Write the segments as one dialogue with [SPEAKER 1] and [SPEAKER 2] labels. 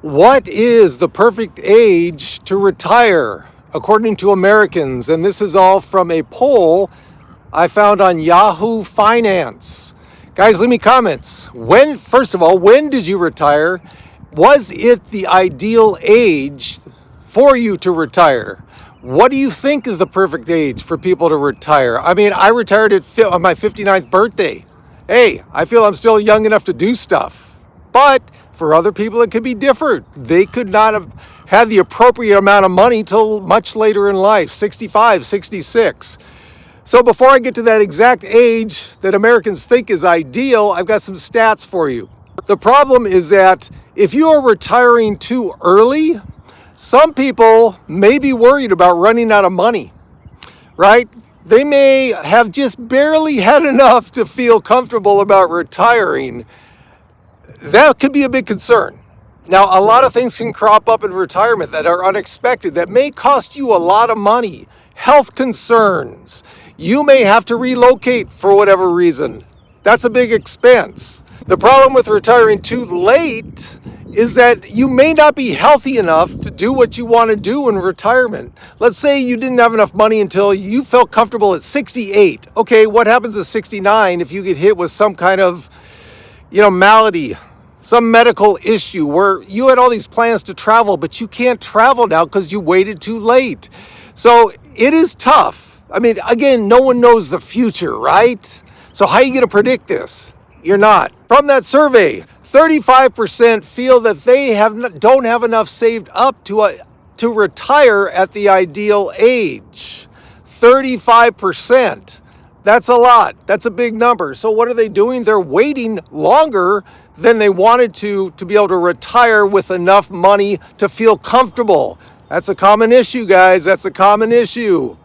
[SPEAKER 1] What is the perfect age to retire, according to Americans? And this is all from a poll I found on Yahoo Finance. Guys, leave me comments. First of all, when did you retire? Was it the ideal age for you to retire? What do you think is the perfect age for people to retire? I mean, I retired on my 59th birthday. Hey, I feel I'm still young enough to do stuff. But for other people, it could be different. They could not have had the appropriate amount of money till much later in life, 65, 66. So before I get to that exact age that Americans think is ideal, I've got some stats for you. The problem is that if you are retiring too early, some people may be worried about running out of money, right? They may have just barely had enough to feel comfortable about retiring. That could be a big concern. Now, a lot of things can crop up in retirement that are unexpected, that may cost you a lot of money. Health concerns. You may have to relocate for whatever reason. That's a big expense. The problem with retiring too late is that you may not be healthy enough to do what you want to do in retirement. Let's say you didn't have enough money until you felt comfortable at 68. Okay, what happens at 69 if you get hit with some kind of, malady, some medical issue where you had all these plans to travel, but you can't travel now because you waited too late? So it is tough. I mean, again, no one knows the future, right? So how are you going to predict this? You're not. From that survey, 35% feel that they don't have enough saved up to retire at the ideal age. 35%. That's a lot. That's a big number. So what are they doing? They're waiting longer than they wanted to be able to retire with enough money to feel comfortable. That's a common issue, guys. That's a common issue.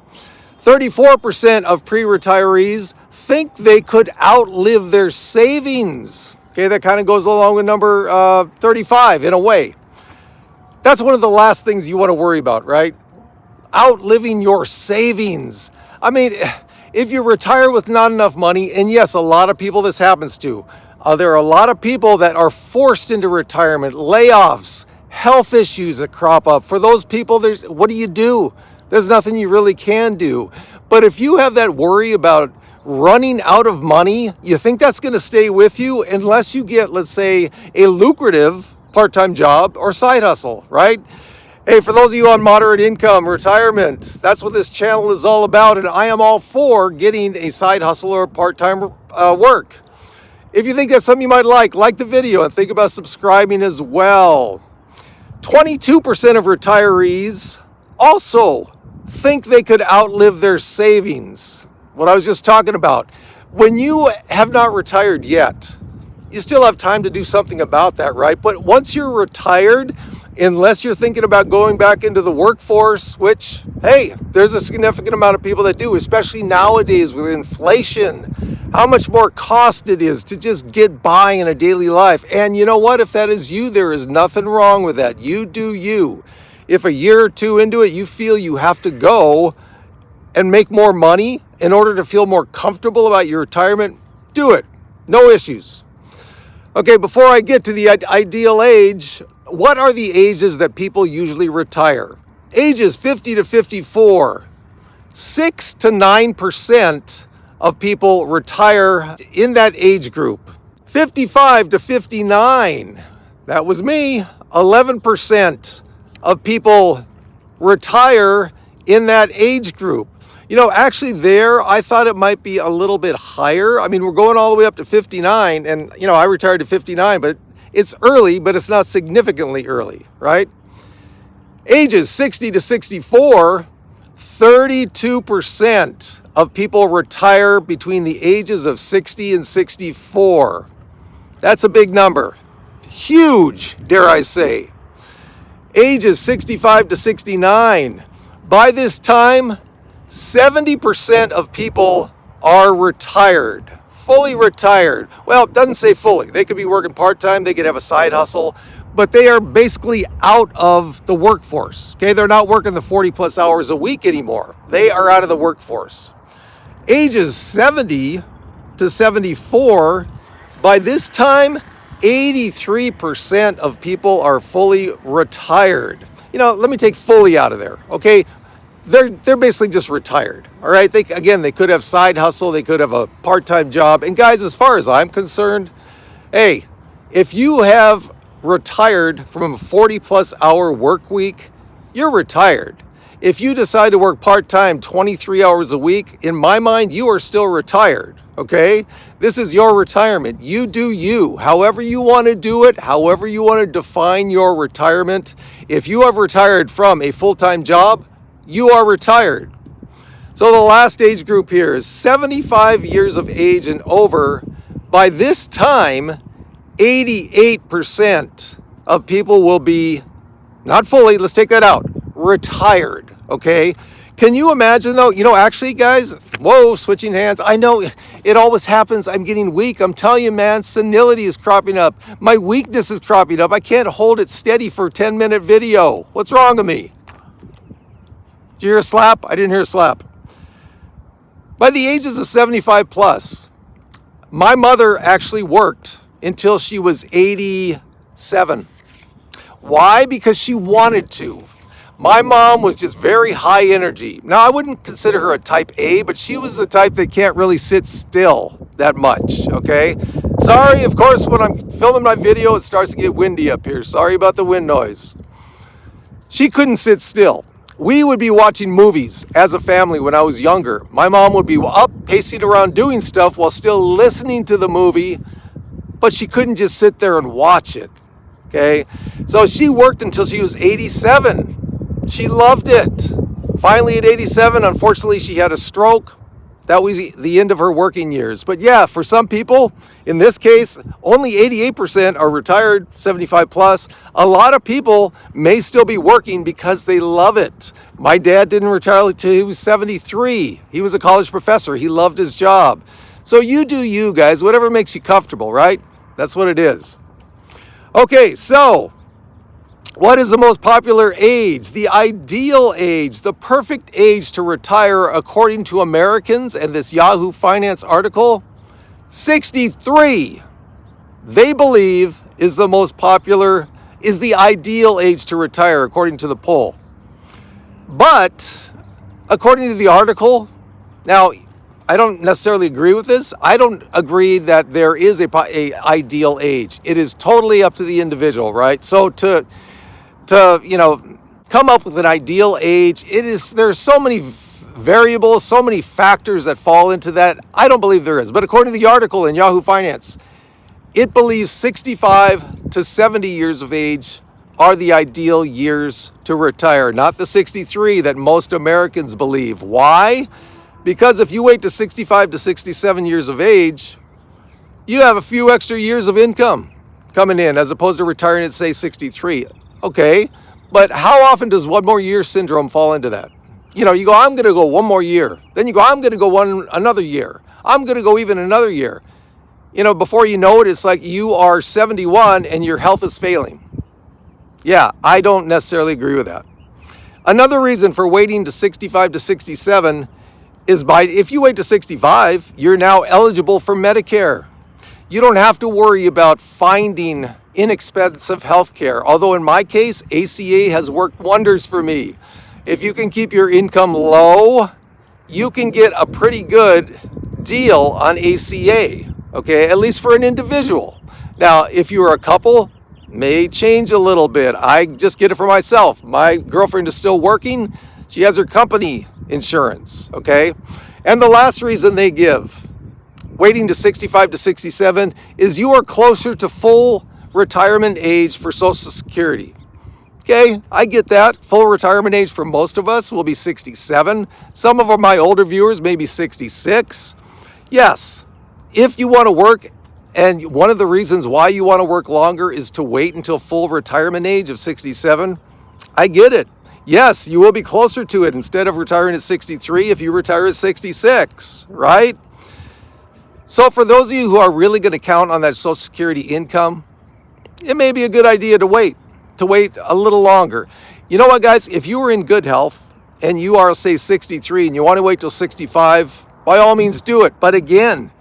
[SPEAKER 1] 34% of pre-retirees think they could outlive their savings. Okay, that kind of goes along with number 35 in a way. That's one of the last things you want to worry about, right? Outliving your savings. I mean, if you retire with not enough money, and yes, a lot of people this happens to. There are a lot of people that are forced into retirement, layoffs, health issues that crop up. For those people, what do? There's nothing you really can do. But if you have that worry about running out of money, you think that's going to stay with you unless you get, let's say, a lucrative part-time job or side hustle, right? Hey, for those of you on moderate income, retirement, that's what this channel is all about, and I am all for getting a side hustle or part-time work. If you think that's something you might like the video and think about subscribing as well. 22% of retirees also think they could outlive their savings. What I was just talking about. When you have not retired yet, you still have time to do something about that, right? But once you're retired, unless you're thinking about going back into the workforce, which, hey, there's a significant amount of people that do, especially nowadays with inflation, how much more cost it is to just get by in a daily life. And you know what? If that is you, there is nothing wrong with that. You do you. If a year or two into it, you feel you have to go and make more money in order to feel more comfortable about your retirement, do it. No issues. Okay, before I get to the ideal age, what are the ages that people usually retire? Ages 50 to 54. 6 to 9% of people retire in that age group. 55 to 59. That was me. 11% of people retire in that age group. Actually I thought it might be a little bit higher. I mean, we're going all the way up to 59, and, I retired at 59, but it's early, but it's not significantly early, right? Ages 60 to 64, 32% of people retire between the ages of 60 and 64. That's a big number. Huge, dare I say. Ages 65 to 69. By this time, 70% of people are retired, fully retired. Well, it doesn't say fully. They could be working part-time, they could have a side hustle, but they are basically out of the workforce. Okay, they're not working the 40 plus hours a week anymore. They are out of the workforce. Ages 70 to 74, by this time, 83% of people are fully retired. Let me take fully out of there, okay? They're basically just retired, all right? They could have side hustle, they could have a part-time job. And guys, as far as I'm concerned, hey, if you have retired from a 40-plus hour work week, you're retired. If you decide to work part-time 23 hours a week, in my mind, you are still retired, okay? This is your retirement. You do you, however you want to do it, however you want to define your retirement. If you have retired from a full-time job, you are retired. So the last age group here is 75 years of age and over. By this time, 88% of people will be, not fully, let's take that out, retired, okay? Can you imagine though, actually guys, whoa, switching hands. I know it always happens. I'm getting weak. I'm telling you, man, senility is cropping up. My weakness is cropping up. I can't hold it steady for a 10-minute video. What's wrong with me? Did you hear a slap? I didn't hear a slap. By the ages of 75 plus, my mother actually worked until she was 87. Why? Because she wanted to. My mom was just very high energy. Now, I wouldn't consider her a type A, but she was the type that can't really sit still that much, okay? Sorry, of course, when I'm filming my video, it starts to get windy up here. Sorry about the wind noise. She couldn't sit still. We would be watching movies as a family when I was younger. My mom would be up, pacing around doing stuff while still listening to the movie, but she couldn't just sit there and watch it, okay? So she worked until she was 87. She loved it. Finally, at 87, unfortunately, she had a stroke. That was the end of her working years. But yeah, for some people, in this case, only 88% are retired, 75 plus. A lot of people may still be working because they love it. My dad didn't retire until he was 73. He was a college professor. He loved his job. So you do you, guys, whatever makes you comfortable, right? That's what it is. Okay, so what is the most popular age, the ideal age, the perfect age to retire according to Americans and this Yahoo Finance article? 63, they believe, is the most popular, is the ideal age to retire according to the poll. But according to the article, now I don't necessarily agree with this. I don't agree that there is a ideal age. It is totally up to the individual, right? So to come up with an ideal age, there's so many variables, so many factors that fall into that. I don't believe there is. But according to the article in Yahoo Finance, it believes 65 to 70 years of age are the ideal years to retire, not the 63 that most Americans believe. Why? Because if you wait to 65 to 67 years of age, you have a few extra years of income coming in as opposed to retiring at, say, 63. Okay, but how often does one more year syndrome fall into that? You go, I'm going to go one more year. Then you go, I'm going to go another year. I'm going to go even another year. Before you know it, it's like you are 71 and your health is failing. Yeah, I don't necessarily agree with that. Another reason for waiting to 65 to 67 is if you wait to 65, you're now eligible for Medicare. You don't have to worry about finding inexpensive health care. Although in my case, ACA has worked wonders for me. If you can keep your income low, you can get a pretty good deal on ACA, okay, at least for an individual. Now, if you're a couple, may change a little bit. I just get it for myself. My girlfriend is still working. She has her company insurance, okay? And the last reason they give, waiting to 65 to 67, is you are closer to full retirement age for Social Security. Okay, I get that. Full retirement age for most of us will be 67. Some of my older viewers may be 66. Yes, if you want to work, and one of the reasons why you want to work longer is to wait until full retirement age of 67, I get it. Yes, you will be closer to it instead of retiring at 63 if you retire at 66, right? So for those of you who are really going to count on that Social Security income, it may be a good idea to wait a little longer. You know what, guys? If you are in good health and you are, say, 63 and you want to wait till 65, by all means do it. But again,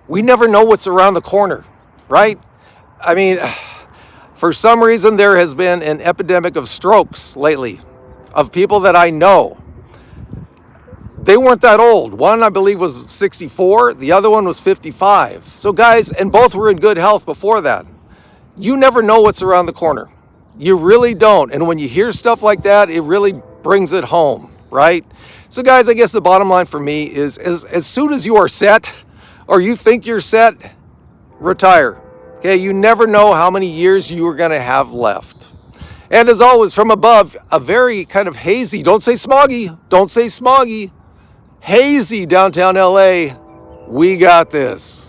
[SPEAKER 1] we never know what's around the corner, right? I mean, for some reason, there has been an epidemic of strokes lately of people that I know. They weren't that old. One, I believe, was 64. The other one was 55. So guys, and both were in good health before that. You never know what's around the corner. You really don't. And when you hear stuff like that, it really brings it home, right? So guys, I guess the bottom line for me is as soon as you are set or you think you're set, retire. Okay, you never know how many years you are going to have left. And as always, from above, a very kind of hazy, don't say smoggy, hazy downtown LA. We got this.